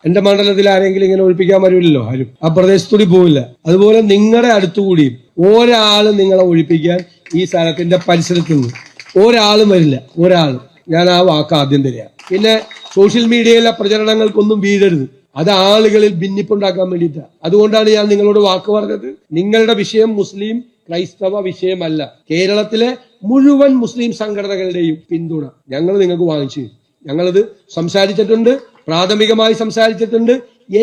എന്റെ മണ്ഡലത്തിൽ ആരെങ്കിലും ഇങ്ങനെ ഒഴിപ്പിക്കാൻ വരില്ലല്ലോ, ആരും ആ പ്രദേശത്തൂടി പോവില്ല. അതുപോലെ നിങ്ങളുടെ അടുത്തുകൂടിയും ഒരാള് നിങ്ങളെ ഒഴിപ്പിക്കാൻ ഈ സ്ഥലത്തിന്റെ പരിസരത്ത് നിന്ന് ഒരാളും വരില്ല, ഒരാളും. ഞാൻ ആ വാക്ക് ആദ്യം തരിക. പിന്നെ സോഷ്യൽ മീഡിയയിലെ പ്രചരണങ്ങൾക്കൊന്നും വീഴരുത്, അത് ആളുകളിൽ ഭിന്നിപ്പുണ്ടാക്കാൻ വേണ്ടിയിട്ടാണ്. അതുകൊണ്ടാണ് ഞാൻ നിങ്ങളോട് വാക്ക് പറഞ്ഞത്. നിങ്ങളുടെ വിഷയം മുസ്ലിം ക്രൈസ്തവ വിഷയമല്ല. കേരളത്തിലെ മുഴുവൻ മുസ്ലിം സംഘടനകളുടെയും പിന്തുണ ഞങ്ങൾ നിങ്ങൾക്ക് വാങ്ങിച്ചു. ഞങ്ങളത് സംസാരിച്ചിട്ടുണ്ട്, പ്രാഥമികമായി സംസാരിച്ചിട്ടുണ്ട്.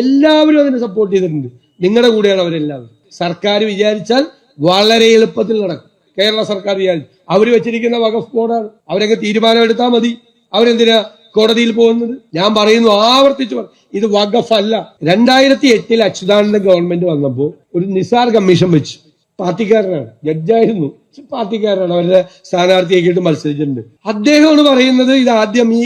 എല്ലാവരും അതിനെ സപ്പോർട്ട് ചെയ്തിട്ടുണ്ട്. നിങ്ങളുടെ കൂടെയാണ് അവരെല്ലാവരും. സർക്കാർ വിചാരിച്ചാൽ വളരെ എളുപ്പത്തിൽ നടക്കും. കേരള സർക്കാർ വിചാരിച്ചു അവർ വെച്ചിരിക്കുന്ന വഖഫ് ബോർഡാണ്, അവരൊക്കെ തീരുമാനം എടുത്താൽ മതി. അവരെന്തിനാ കോടതിയിൽ പോകുന്നത്? ഞാൻ പറയുന്നു, ആവർത്തിച്ചു, ഇത് വഖഫ് അല്ല. 2008 അച്യുതാനന്ദ ഗവൺമെന്റ് വന്നപ്പോൾ ഒരു നിസാർ കമ്മീഷൻ വെച്ചു. പാർട്ടിക്കാരനാണ്, ജഡ്ജായിരുന്നു, പാർട്ടിക്കാരനാണ്, അവരുടെ സ്ഥാനാർത്ഥിയാക്കിയിട്ട് മത്സരിച്ചിട്ടുണ്ട്. അദ്ദേഹമാണ് പറയുന്നത് ഇത് ആദ്യം ഈ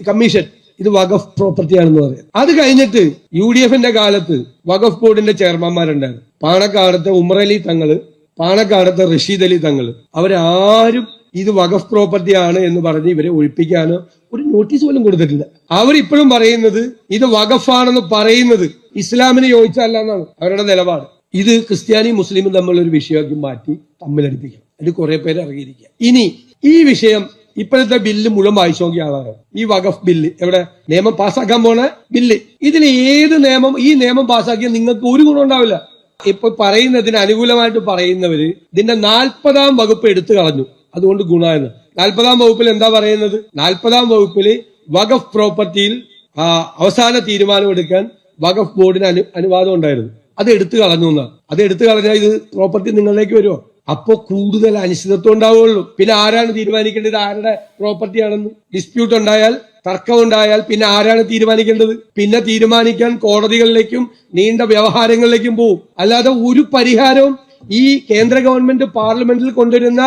കമ്മീഷൻ ഇത് വഖഫ് പ്രോപ്പർട്ടിയാണെന്ന് പറയാം. അത് കഴിഞ്ഞിട്ട് UDFന്റെ കാലത്ത് വഖഫ് ബോർഡിന്റെ ചെയർമാൻമാരുണ്ടായിരുന്നു. പാണക്കാടത്തെ ഉമറലി തങ്ങള്, പാണക്കാടത്തെ റഷീദ് അലി തങ്ങള്, അവരാരും ഇത് വഖഫ് പ്രോപ്പർട്ടിയാണ് എന്ന് പറഞ്ഞ് ഇവരെ ഒഴിപ്പിക്കാനോ ഒരു നോട്ടീസ് പോലും കൊടുത്തിട്ടില്ല. അവരിപ്പോഴും പറയുന്നത് ഇത് വഖഫാണെന്ന് പറയുന്നത് ഇസ്ലാമിന് യോജിച്ചല്ല എന്നാണ് അവരുടെ നിലപാട്. ഇത് ക്രിസ്ത്യാനിയും മുസ്ലിമും തമ്മിലുള്ള ഒരു വിഷയമാക്കി മാറ്റി തമ്മിലടിപ്പിക്കണം. അതിന് കുറെ പേര് ഇറങ്ങിയിരിക്കുക. ഇനി ഈ വിഷയം ഇപ്പോഴത്തെ ബില്ല് മുഴുവൻ വായിച്ചു നോക്കിയ ആളാണ്. ഈ വഖഫ് ബില്ല് എവിടെ നിയമം പാസ്സാക്കാൻ പോണ ബില്ല്, ഇതിൽ ഏത് നിയമം ഈ നിയമം പാസ്സാക്കിയാൽ നിങ്ങൾക്ക് ഒരു ഗുണം ഉണ്ടാവില്ല. ഇപ്പൊ പറയുന്നതിന് അനുകൂലമായിട്ട് പറയുന്നവര് ഇതിന്റെ 40ാം വകുപ്പ് എടുത്തു കളഞ്ഞു, അതുകൊണ്ട് ഗുണമെന്ന്. 40ാം വകുപ്പിൽ എന്താ പറയുന്നത്? 40ാം വകുപ്പില് വഖഫ് പ്രോപ്പർട്ടിയിൽ അവസാന തീരുമാനമെടുക്കാൻ വഖഫ് ബോർഡിന് അനുവാദം ഉണ്ടായിരുന്നു. അത് എടുത്തു കളഞ്ഞു എന്നാണ്. അത് എടുത്തു കളഞ്ഞാൽ ഇത് പ്രോപ്പർട്ടി നിങ്ങളിലേക്ക് വരുമോ? അപ്പോ കൂടുതൽ അനിശ്ചിതത്വം ഉണ്ടാവുള്ളൂ. പിന്നെ ആരാണ് തീരുമാനിക്കേണ്ടത് ആരുടെ പ്രോപ്പർട്ടിയാണെന്ന്? ഡിസ്പ്യൂട്ട് ഉണ്ടായാൽ, തർക്കം ഉണ്ടായാൽ പിന്നെ ആരാണ് തീരുമാനിക്കേണ്ടത്? പിന്നെ തീരുമാനിക്കാൻ കോടതികളിലേക്കും നീണ്ട വ്യവഹാരങ്ങളിലേക്കും പോകും. അല്ലാതെ ഒരു പരിഹാരവും ഈ കേന്ദ്ര ഗവൺമെന്റ് പാർലമെന്റിൽ കൊണ്ടുവരുന്ന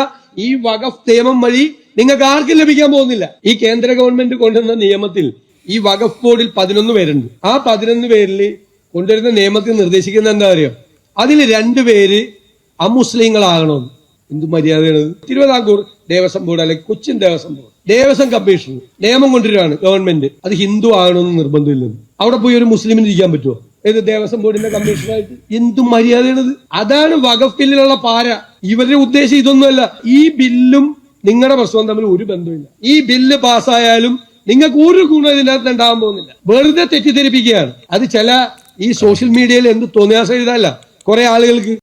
ഈ വഖഫ് നിയമം വഴി നിങ്ങൾക്ക് ആർക്കും ലഭിക്കാൻ പോകുന്നില്ല. ഈ കേന്ദ്ര ഗവൺമെന്റ് കൊണ്ടുവന്ന നിയമത്തിൽ ഈ വഖഫ് ബോർഡിൽ 11 പേരുണ്ട്. ആ 11 പേരിൽ കൊണ്ടുവരുന്ന നിയമത്തിൽ നിർദ്ദേശിക്കുന്ന എന്താ അറിയോ? അതിൽ 2 പേര് അമുസ്ലിങ്ങളാകണമെന്ന്. എന്ത് മര്യാദയാണ്? തിരുവിതാംകൂർ ദേവസ്വം ബോർഡ് അല്ലെങ്കിൽ കൊച്ചിൻ ദേവസ്വം ബോർഡ്, ദേവസ്വം കമ്മീഷണർ നിയമം കൊണ്ടുവരികയാണ് ഗവൺമെന്റ്, അത് ഹിന്ദു ആകണമെന്ന് നിർബന്ധമില്ലെന്ന്. അവിടെ പോയി ഒരു മുസ്ലിമിന് ഇരിക്കാൻ പറ്റുമോ? ഏത് ദേവസ്വം ബോർഡിന്റെ കമ്മീഷണറായിട്ട്? എന്ത് മര്യാദയാണത്? അതാണ് വഖഫ് ബില്ലിലുള്ള പാര. ഇവരുടെ ഉദ്ദേശം ഇതൊന്നുമല്ല. ഈ ബില്ലും നിങ്ങളുടെ പ്രശ്നവും തമ്മിൽ ഒരു ബന്ധമില്ല. ഈ ബില്ല് പാസ്സായാലും നിങ്ങൾക്ക് ഒരു ഗുണം ഇതിനകത്ത് ഉണ്ടാകാൻ പോകുന്നില്ല. വെറുതെ തെറ്റിദ്ധരിപ്പിക്കുകയാണ്. അത് ചില ഈ സോഷ്യൽ മീഡിയയിൽ എന്ത് തോന്നിയാസം എഴുതാല്ല കുറെ ആളുകൾക്ക്.